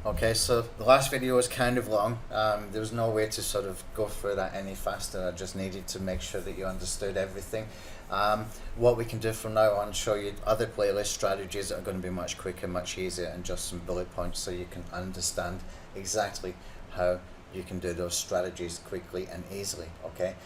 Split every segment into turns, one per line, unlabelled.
Okay, so the last video was kind of long. There was no way to sort of go through that any faster. I just needed to make sure that you understood everything. What we can do from now on, show you other playlist strategies that are going to be much quicker, much easier, and just some bullet points so you can understand exactly how you can do those strategies quickly and easily. Okay.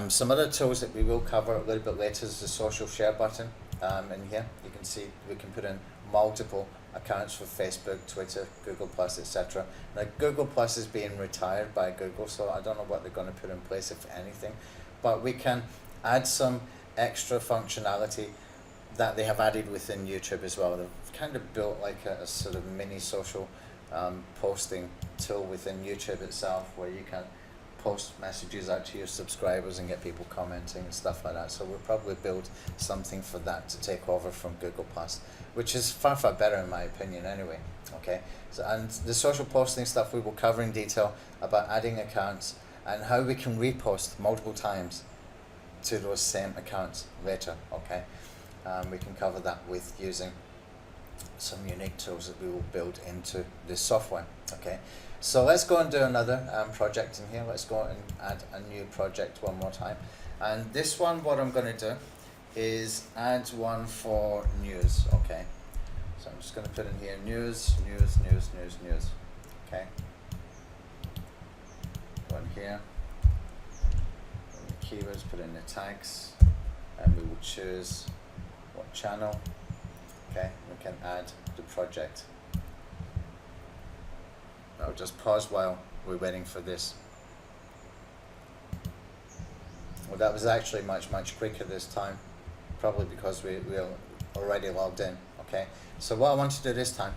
Some other tools that we will cover a little bit later is the social share button. In here you can see we can put in multiple accounts for Facebook, Twitter, Google Plus, etc. Now Google Plus is being retired by Google, so I don't know what they're going to put in place, if anything, but we can add some extra functionality that they have added within YouTube as well. They've kind of built like a sort of mini social posting tool within YouTube itself, where you can post messages out to your subscribers and get people commenting and stuff like that. So we'll probably build something for that to take over from Google Plus, which is far better in my opinion anyway. Okay, so and the social posting stuff we will cover in detail about adding accounts and how we can repost multiple times to those same accounts later. Okay, we can cover that with using some unique tools that we will build into this software. Okay, so let's go and do another project in here. Let's go and add a new project one more time, and this one, what I'm going to do is add one for news. Okay, so I'm just going to put in here news. Okay, go in here, go in the keywords, put in the tags, and we will choose what channel. Okay, we can add the project. I'll just pause while we're waiting for this. Well, that was actually much quicker this time, probably because we're already logged in. Okay, so what I want to do this time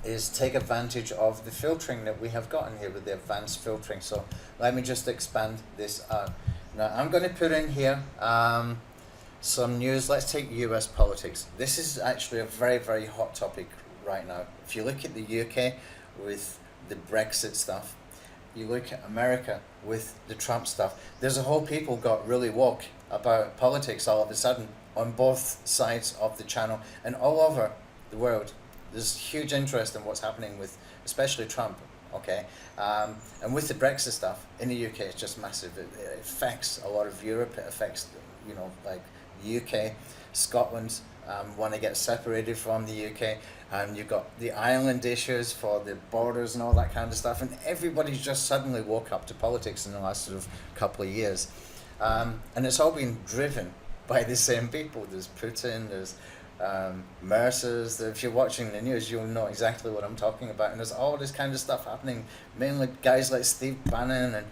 is take advantage of the filtering that we have got in here with the advanced filtering. So let me just expand this out. Now I'm going to put in here some news. Let's take US politics. This is actually a very hot topic right now. If you look at the UK with the Brexit stuff, you look at America with the Trump stuff, there's a whole people got really woke about politics all of a sudden on both sides of the channel and all over the world. There's huge interest in what's happening with especially Trump. Okay, and with the Brexit stuff in the UK, it's just massive. It affects a lot of Europe. It affects, you know, like UK, Scotland want to get separated from the UK, and you've got the island issues for the borders and all that kind of stuff, and everybody's just suddenly woke up to politics in the last sort of couple of years, and it's all been driven by the same people. There's Putin, there's Mercers. If you're watching the news, you'll know exactly what I'm talking about, and there's all this kind of stuff happening, mainly guys like Steve Bannon and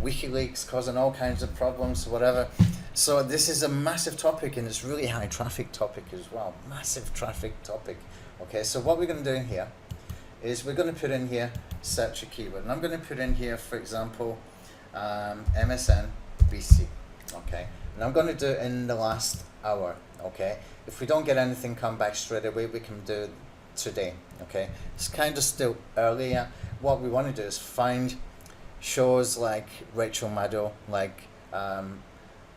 WikiLeaks causing all kinds of problems, whatever. So this is a massive topic, and it's really high traffic topic as well. Massive traffic topic. Okay, so what we're going to do in here is we're going to put in here search a keyword, and I'm going to put in here, for example, MSNBC. Okay, and I'm going to do it in the last hour. Okay, if we don't get anything come back straight away, we can do it today. Okay, it's kind of still early. What we want to do is find shows like Rachel Maddow, like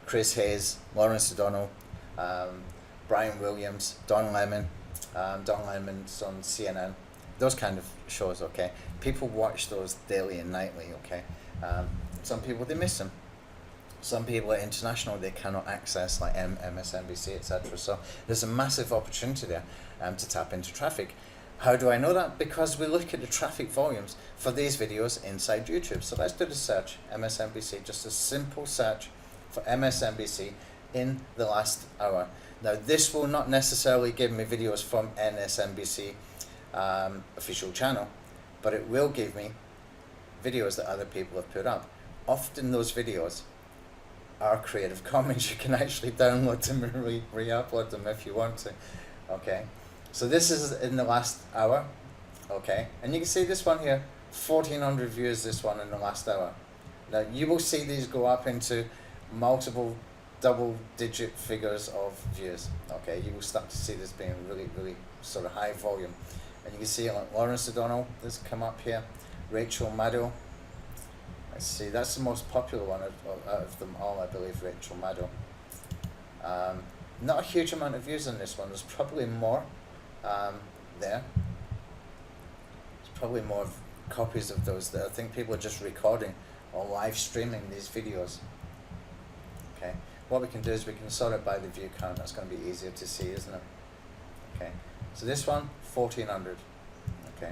Chris Hayes, Lawrence O'Donnell, Brian Williams, Don Lemon. Don Lemon's on CNN. Those kind of shows. Okay, people watch those daily and nightly. Okay, some people, they miss them. Some people are international, they cannot access like MSNBC, etc. So there's a massive opportunity there to tap into traffic. How do I know that? Because we look at the traffic volumes for these videos inside YouTube. So let's do the search, MSNBC, just a simple search for MSNBC in the last hour. Now this will not necessarily give me videos from MSNBC official channel, but it will give me videos that other people have put up. Often those videos are Creative Commons. You can actually download them and re-upload them if you want to. Okay, so this is in the last hour. Okay, and you can see this one here, 1,400 views, this one in the last hour. Now you will see these go up into multiple double-digit figures of views. Okay, you will start to see this being really sort of high volume, and you can see like Lawrence O'Donnell, this come up here, Rachel Maddow. Let's see, that's the most popular one out of them all, I believe, Rachel Maddow. Not a huge amount of views on this one. There's probably more there. There's probably more copies of those that I think people are just recording or live streaming these videos. Okay, what we can do is we can sort it by the view count. That's going to be easier to see, isn't it? Okay, so this one, 1400. Okay,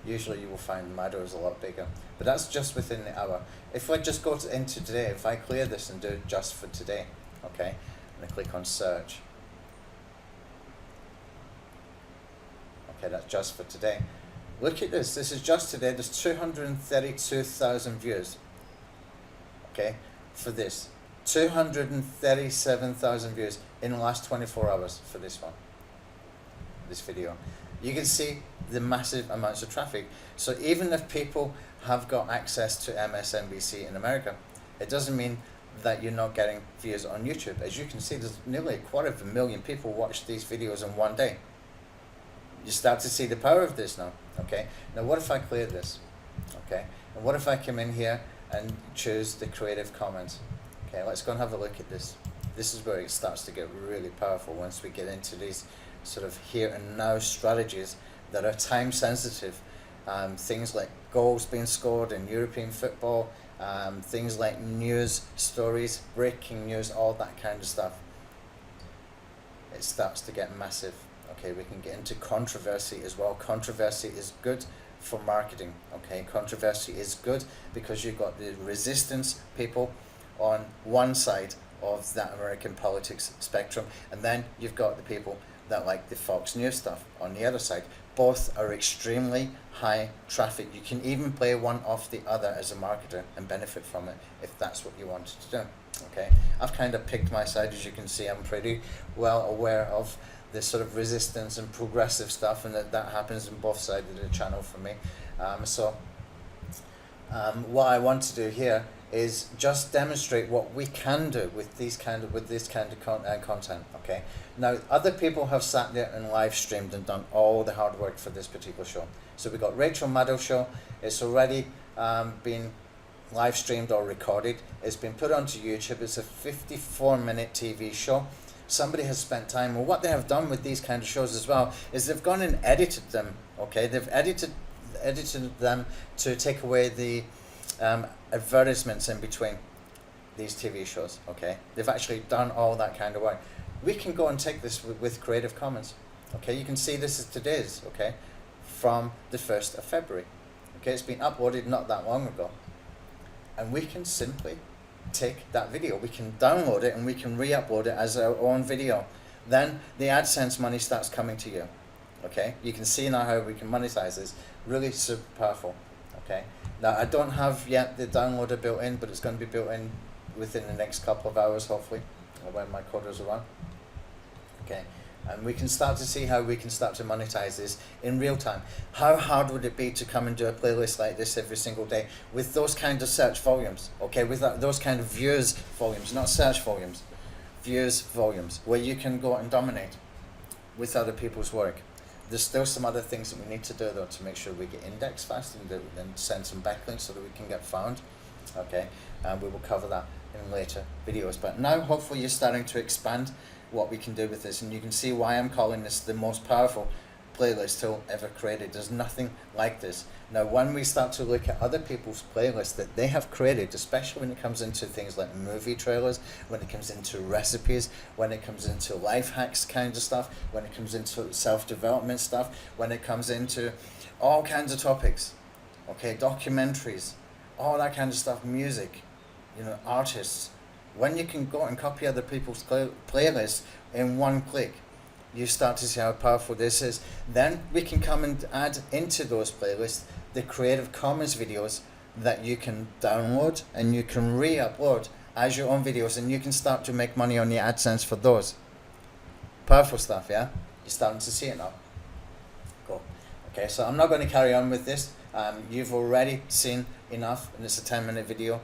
usually you will find Mado is a lot bigger, but that's just within the hour. If I just go into today, if I clear this and do it just for today, okay, and I click on search. Okay, that's just for today. Look at this. This is just today. There's 232,000 views. Okay, for this. 237,000 views in the last 24 hours for this one. This video. You can see the massive amounts of traffic. So even if people have got access to MSNBC in America, it doesn't mean that you're not getting views on YouTube. As you can see, there's nearly 250,000 people watch these videos in one day. You start to see the power of this now. Okay, now what if I clear this? Okay, and what if I come in here and choose the Creative Commons? Okay, let's go and have a look at this. This is where it starts to get really powerful once we get into these sort of here and now strategies that are time sensitive. Things like goals being scored in European football, things like news stories, breaking news, all that kind of stuff. It starts to get massive. Okay, we can get into controversy as well. Controversy is good for marketing. Okay, controversy is good because you've got the resistance people on one side of that American politics spectrum, and then you've got the people that like the Fox News stuff on the other side. Both are extremely high traffic. You can even play one off the other as a marketer and benefit from it if that's what you wanted to do. Okay, I've kind of picked my side. As you can see, I'm pretty well aware of this sort of resistance and progressive stuff, and that happens on both sides of the channel for me. What I want to do here is just demonstrate what we can do with this kind of content. Okay, now other people have sat there and live streamed and done all the hard work for this particular show. So we got Rachel Maddow show. It's already been live streamed or recorded. It's been put onto YouTube. It's a 54-minute TV show. Somebody has spent time. Well, what they have done with these kind of shows as well is they've gone and edited them. Okay, they've edited them to take away the advertisements in between these TV shows. Okay, they've actually done all that kind of work. We can go and take this with Creative Commons. Okay, you can see this is today's. Okay, from the 1st of February. Okay, it's been uploaded not that long ago, and we can simply take that video, we can download it and we can re-upload it as our own video. Then the AdSense money starts coming to you. Okay, you can see now how we can monetize this. Really super powerful. Okay, now I don't have yet the downloader built in, but it's going to be built in within the next couple of hours, hopefully, when my coders are on. Okay, and we can start to see how we can start to monetize this in real time. How hard would it be to come and do a playlist like this every single day with those kind of search volumes? Okay, with those kind of views volumes, not search volumes, views volumes, where you can go and dominate with other people's work. There's still some other things that we need to do though to make sure we get indexed fast and send some backlinks so that we can get found. Okay, and we will cover that in later videos. But now hopefully you're starting to expand what we can do with this, and you can see why I'm calling this the most powerful playlist tool ever created. There's nothing like this. Now when we start to look at other people's playlists that they have created, especially when it comes into things like movie trailers, when it comes into recipes, when it comes into life hacks kind of stuff, when it comes into self-development stuff, when it comes into all kinds of topics, okay, documentaries, all that kind of stuff, music, you know, artists, when you can go and copy other people's playlists in one click, you start to see how powerful this is. Then we can come and add into those playlists the Creative Commons videos that you can download and you can re-upload as your own videos, and you can start to make money on the AdSense for those. Powerful stuff, yeah? You're starting to see it now. Cool. Okay, so I'm not going to carry on with this. You've already seen enough, and it's a 10-minute video.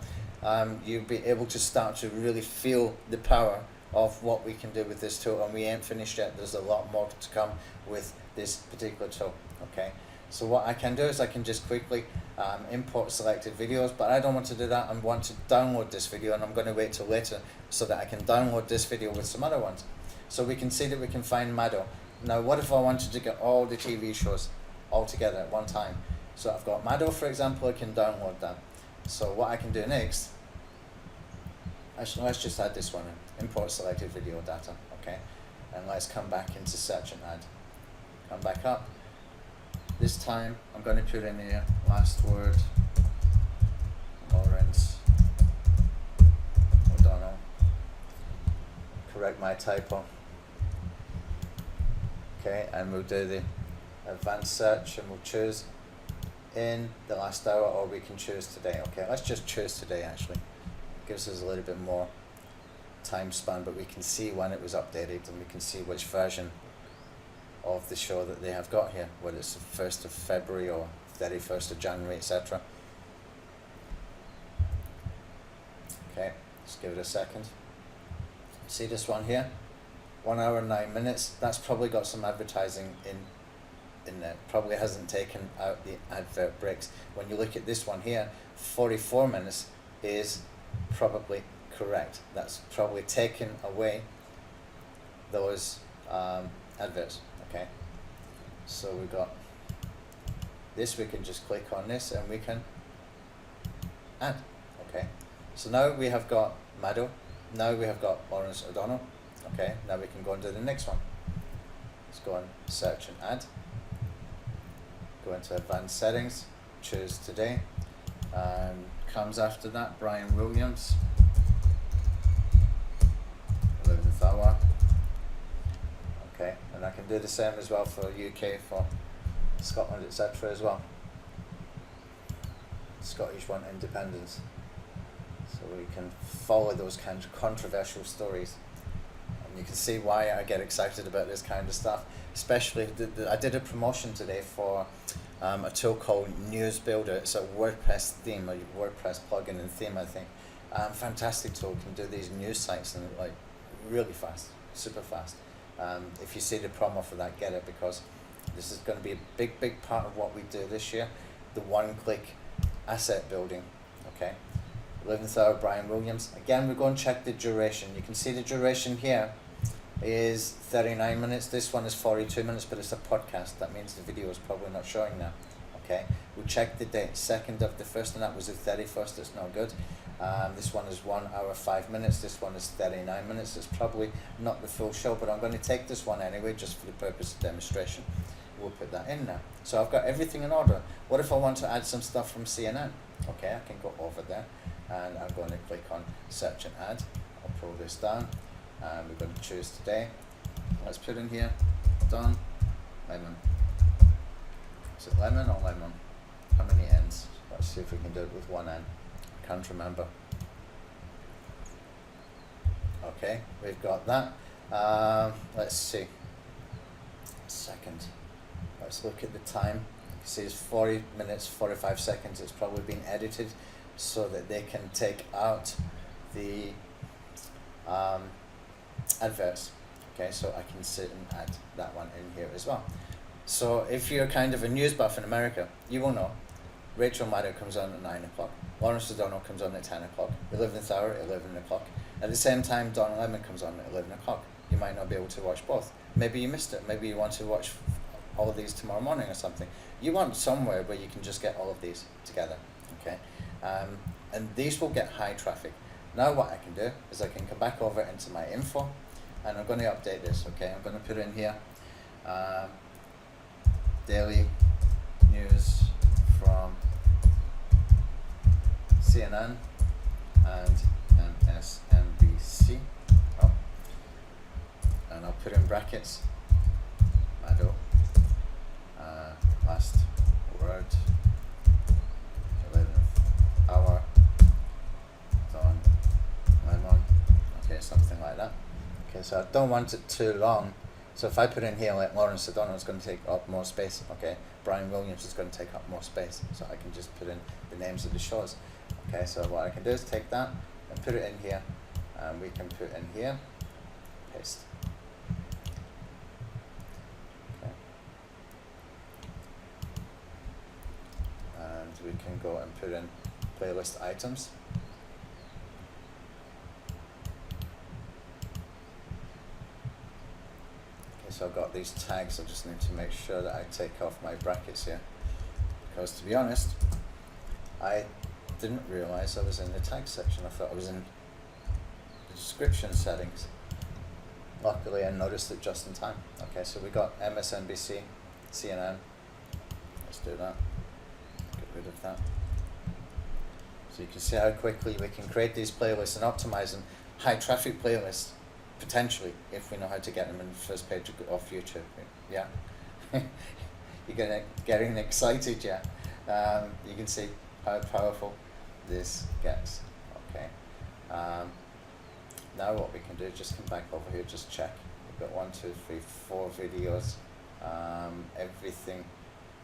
You'll be able to start to really feel the power of what we can do with this tool, and we ain't finished yet. There's a lot more to come with this particular tool. Okay, so what I can do is I can just quickly import selected videos, but I don't want to do that. I want to download this video, and I'm going to wait till later so that I can download this video with some other ones. So we can see that we can find Maddow. Now what if I wanted to get all the TV shows all together at one time? So I've got Mado, for example, I can download that. So what I can do next, actually let's just add this one in, import selected video data, okay? And let's come back into search and add. Come back up. This time I'm going to put in here last word, Lawrence O'Donnell. Correct my typo. Okay, and we'll do the advanced search and we'll choose in the last hour, or we can choose today. Okay, let's just choose today actually. Gives us a little bit more time span, but we can see when it was updated and we can see which version of the show that they have got here, whether it's the 1st of February or 31st of January, etc. Okay, let's give it a second. See this one here? 1 hour and 9 minutes. That's probably got some advertising in there. Probably hasn't taken out the advert breaks. When you look at this one here, 44 minutes is probably correct. That's probably taken away those adverts. Okay, so we got this. We can just click on this and we can add. Okay, so now we have got Mado. Now we have got Lawrence O'Donnell. Okay, now we can go and do the next one. Let's go on search and add. Go into advanced settings, choose today, and comes after that Brian Williams, 11th hour. Okay, and I can do the same as well for UK, for Scotland, etc. as well. Scottish want independence, so we can follow those kind of controversial stories. And you can see why I get excited about this kind of stuff. Especially, I did a promotion today for a tool called News Builder. It's a WordPress theme, a WordPress plugin and theme, I think. Fantastic tool, can do these news sites and like really fast, super fast. If you see the promo for that, get it, because this is going to be a big part of what we do this year, the one-click asset building. Okay, 11th hour, Brian Williams. Again, we're going to check the duration. You can see the duration here is 39 minutes. This one is 42 minutes, but it's a podcast. That means the video is probably not showing now. Okay, we'll check the date, 2nd of the 1st, and that was the 31st. It's not good. This one is 1 hour 5 minutes. This one is 39 minutes. It's probably not the full show, but I'm going to take this one anyway, just for the purpose of demonstration. We'll put that in now. So I've got everything in order. What if I want to add some stuff from CNN? Okay, I can go over there, and I'm going to click on search and add. I'll pull this down, and we're going to choose today. Let's put in here Don Lemon. Is it lemon or lemon? How many N's? Let's see if we can do it with one N. I can't remember. Okay, we've got that. Let's see. Second. Let's look at the time. You see it's 40 minutes 45 seconds. It's probably been edited so that they can take out the adverts. Okay, so I can sit and add that one in here as well. So if you're kind of a news buff in America, you will know Rachel Maddow comes on at 9 o'clock. Lawrence O'Donnell comes on at 10 o'clock. 11th hour, 11 o'clock. At the same time, Don Lemon comes on at 11 o'clock. You might not be able to watch both. Maybe you missed it. Maybe you want to watch all of these tomorrow morning or something. You want somewhere where you can just get all of these together. Okay, and these will get high traffic. Now what I can do is I can come back over into my info, and I'm going to update this. Okay, I'm going to put in here daily news from CNN and MSNBC. Oh, and I'll put in brackets Mado, last word, 11th hour, Don Lemon. Okay, something like that. Okay, so I don't want it too long. So if I put in here like Lawrence O'Donnell, it's going to take up more space. Okay, Brian Williams is going to take up more space. So I can just put in the names of the shows. Okay, so what I can do is take that and put it in here, and we can put in here, paste. Okay, and we can go and put in playlist items. Okay, so I've got these tags. I just need to make sure that I take off my brackets here. because to be honest, I didn't realize I was in the tag section. I thought I was in the description settings. Luckily I noticed it just in time. Okay, so we got MSNBC, CNN. Let's do that. Get rid of that. So you can see how quickly we can create these playlists and optimize them. High traffic playlists, potentially, if we know how to get them in the first page of YouTube. Yeah. You're getting excited, yeah. You can see how powerful this gets. Okay. Now what we can do is just come back over here, just check. We've got 1, 2, 3, 4 videos. Everything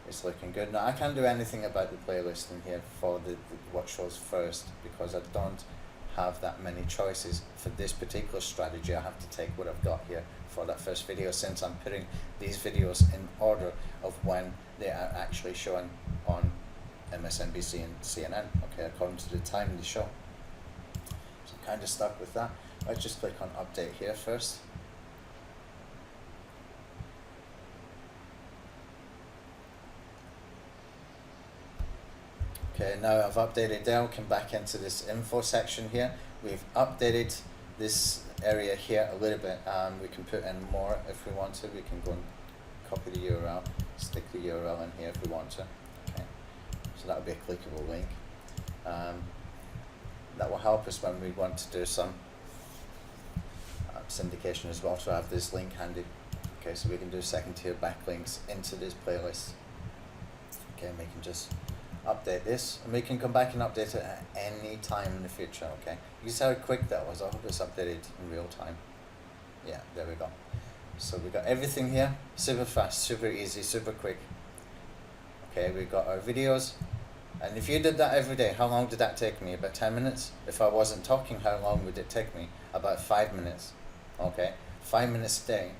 is looking good. Now I can't do anything about the playlist in here for the what shows first, because I don't have that many choices for this particular strategy. I have to take what I've got here for that first video, since I'm putting these videos in order of when they are actually showing on MSNBC and CNN, okay, according to the time of the show. So I'm kind of stuck with that. Let's just click on update here first. Okay, now I've updated there. We'll come back into this info section here. We've updated this area here a little bit. We can put in more if we want to. We can go and copy the URL, stick the URL in here if we want to. Okay, so that will be a clickable link. That will help us when we want to do some syndication as well, to have this link handy. Okay, so we can do second tier backlinks into this playlist. Okay, and we can just update this, and we can come back and update it at any time in the future. Okay, you see how quick that was. I hope it's updated in real time. Yeah, there we go. So we got everything here, super fast, super easy, super quick. Okay, we got our videos, and if you did that every day, how long did that take me? About 10 minutes. If I wasn't talking, how long would it take me? About 5 minutes. Okay, 5 minutes a day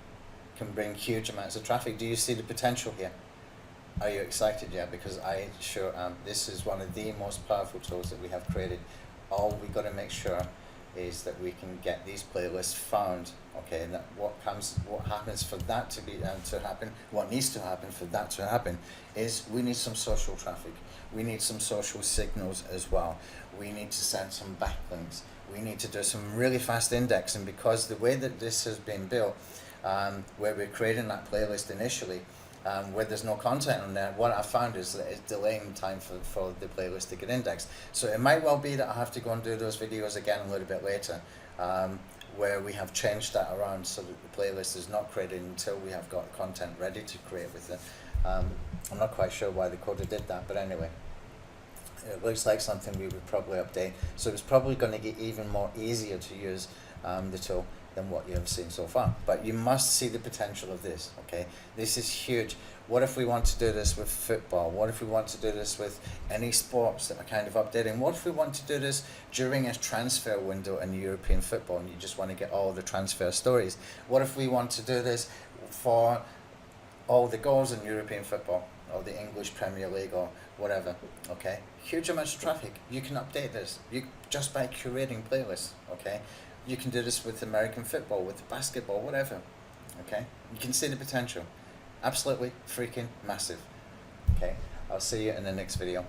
can bring huge amounts of traffic. Do you see the potential here? Are you excited yet? Because I sure am. This is one of the most powerful tools that we have created. All we got to make sure is that we can get these playlists found. Okay, and that what happens for that to be to happen, what needs to happen for that to happen, is we need some social traffic. We need some social signals as well. We need to send some backlinks. We need to do some really fast indexing, because the way that this has been built, where we're creating that playlist initially, where there's no content on there, what I found is that it's delaying time for the playlist to get indexed. So it might well be that I have to go and do those videos again a little bit later, where we have changed that around so that the playlist is not created until we have got content ready to create with it. I'm not quite sure why the coder did that, but anyway, it looks like something we would probably update. So it's probably going to get even more easier to use the tool than what you have seen so far. But you must see the potential of this, okay? This is huge. What if we want to do this with football? What if we want to do this with any sports that are kind of updating? What if we want to do this during a transfer window in European football and you just want to get all the transfer stories? What if we want to do this for all the goals in European football, or the English Premier League, or whatever, okay? Huge amounts of traffic. You can update this just by curating playlists, okay? You can do this with American football, with basketball, whatever, okay? You can see the potential. Absolutely freaking massive, okay? I'll see you in the next video.